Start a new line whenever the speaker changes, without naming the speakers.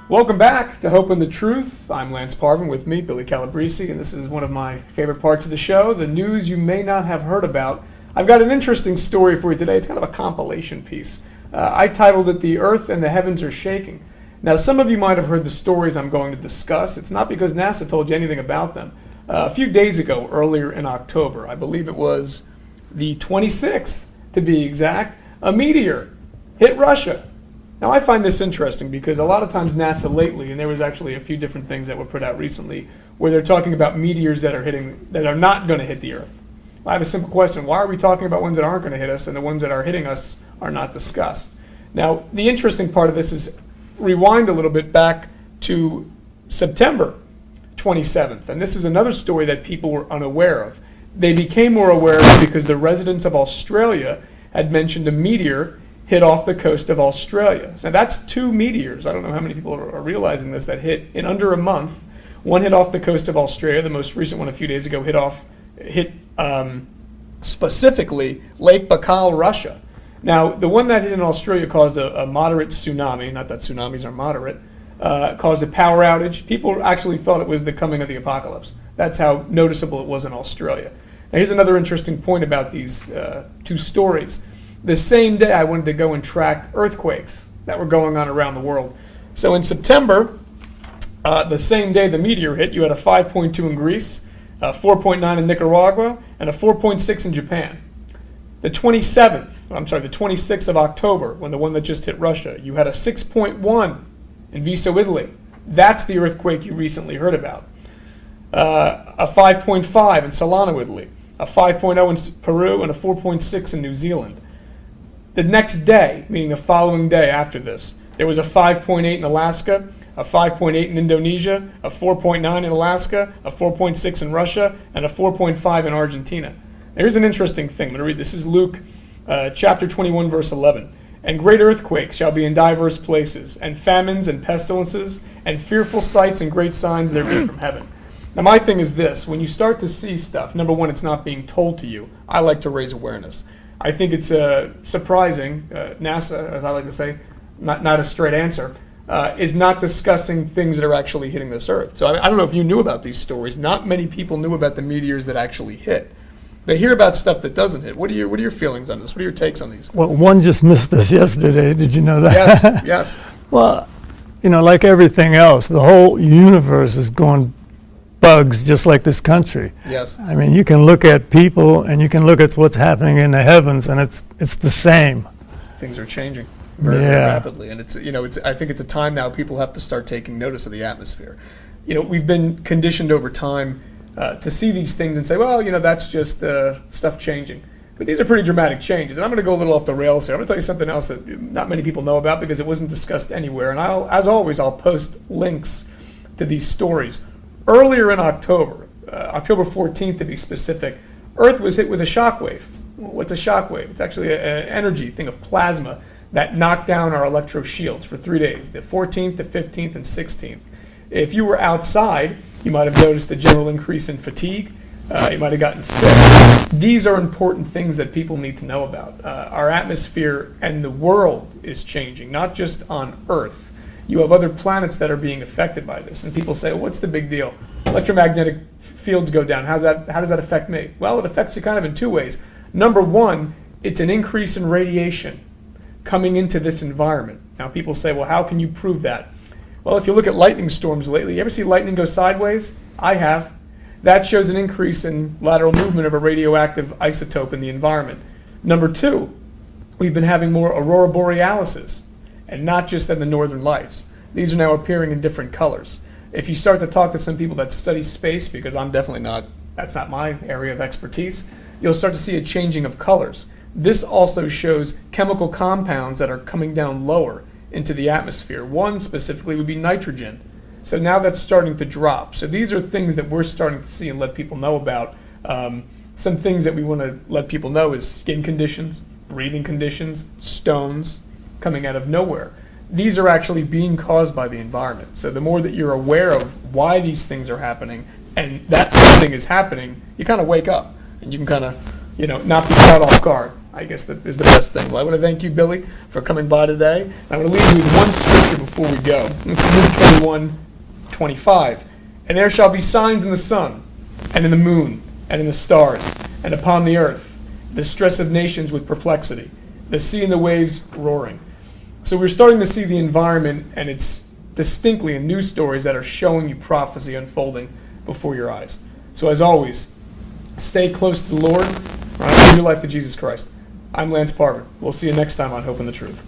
Welcome back to Hope and the Truth. I'm Lance Parvin, with me, Billy Calabrese, and this is one of my favorite parts of the show, the news you may not have heard about. I've got an interesting story for you today. It's kind of a compilation piece. I titled it, "The Earth and the Heavens Are Shaking." Now, some of you might have heard the stories I'm going to discuss. It's not because NASA told you anything about them. A few days ago, earlier in October, I believe it was the 26th to be exact, a meteor hit Russia. Now, I find this interesting because a lot of times NASA lately, and there was actually a few different things that were put out recently, where they're talking about meteors that are not going to hit the Earth. I have a simple question. Why are we talking about ones that aren't going to hit us and the ones that are hitting us are not discussed? Now, the interesting part of this is rewind a little bit back to September 27th. And this is another story that people were unaware of. They became more aware of it because the residents of Australia had mentioned a meteor hit off the coast of Australia. Now that's two meteors. I don't know how many people are realizing this, that hit in under a month. One hit off the coast of Australia. The most recent one a few days ago hit specifically Lake Baikal, Russia. Now the one that hit in Australia caused a moderate tsunami, not that tsunamis are moderate, caused a power outage. People actually thought it was the coming of the apocalypse. That's how noticeable it was in Australia. Now here's another interesting point about these two stories. The same day, I wanted to go and track earthquakes that were going on around the world. So in September, the same day the meteor hit, you had a 5.2 in Greece, a 4.9 in Nicaragua, and a 4.6 in Japan. The 26th of October, when the one that just hit Russia, you had a 6.1 in Viso, Italy. That's the earthquake you recently heard about. A 5.5 in Solano, Italy, a 5.0 in Peru, and a 4.6 in New Zealand. The next day, meaning the following day after this, there was a 5.8 in Alaska, a 5.8 in Indonesia, a 4.9 in Alaska, a 4.6 in Russia, and a 4.5 in Argentina. Now, here's an interesting thing. I'm going to read. This is Luke chapter 21, verse 11. "And great earthquakes shall be in diverse places, and famines and pestilences, and fearful sights and great signs there be from heaven." Now, my thing is this. When you start to see stuff, number one, it's not being told to you. I like to raise awareness. I think it's surprising, NASA, as I like to say, not a straight answer, is not discussing things that are actually hitting this Earth. So I don't know if you knew about these stories. Not many people knew about the meteors that actually hit. They hear about stuff that doesn't hit. What are your feelings on this? What are your takes on these?
Well, one just missed us yesterday. Did you know that?
Yes, yes.
Well, like everything else, the whole universe is going bugs just like this country.
Yes.
I mean, you can look at people and you can look at what's happening in the heavens, and it's the same.
Things are changing very rapidly, and I think it's a time now people have to start taking notice of the atmosphere. We've been conditioned over time to see these things and say, well, that's just stuff changing. But these are pretty dramatic changes. And I'm going to go a little off the rails here. I'm going to tell you something else that not many people know about because it wasn't discussed anywhere. And as always, I'll post links to these stories. Earlier in October, October 14th to be specific, Earth was hit with a shock wave. What's a shock wave? It's actually an energy thing of plasma that knocked down our electro shields for 3 days, the 14th, the 15th, and 16th. If you were outside, you might have noticed a general increase in fatigue. You might have gotten sick. These are important things that people need to know about. Our atmosphere and the world is changing, not just on Earth. You have other planets that are being affected by this. And people say, well, what's the big deal? Electromagnetic fields go down. How does that affect me? Well, it affects you kind of in two ways. Number one, it's an increase in radiation coming into this environment. Now, people say, well, how can you prove that? Well, if you look at lightning storms lately, you ever see lightning go sideways? I have. That shows an increase in lateral movement of a radioactive isotope in the environment. Number two, We've been having more aurora borealises, and not just in the northern lights. These are now appearing in different colors. If you start to talk to some people that study space, because I'm definitely not, that's not my area of expertise, you'll start to see a changing of colors. This also shows chemical compounds that are coming down lower into the atmosphere. One specifically would be nitrogen. So now that's starting to drop. So these are things that we're starting to see and let people know about. Some things that we want to let people know is skin conditions, breathing conditions, stones coming out of nowhere. These are actually being caused by the environment. So the more that you're aware of why these things are happening and that something is happening, you kind of wake up and you can kind of, not be caught off guard. I guess that is the best thing. Well, I want to thank you, Billy, for coming by today. I want to leave you with one scripture before we go. This is Luke 21:25. And there shall be signs in the sun, and in the moon, and in the stars, and upon the earth, the stress of nations with perplexity, the sea and the waves roaring. So we're starting to see the environment, and it's distinctly in news stories that are showing you prophecy unfolding before your eyes. So as always, stay close to the Lord, give your life to Jesus Christ. I'm Lance Parvin. We'll see you next time on Hope and the Truth.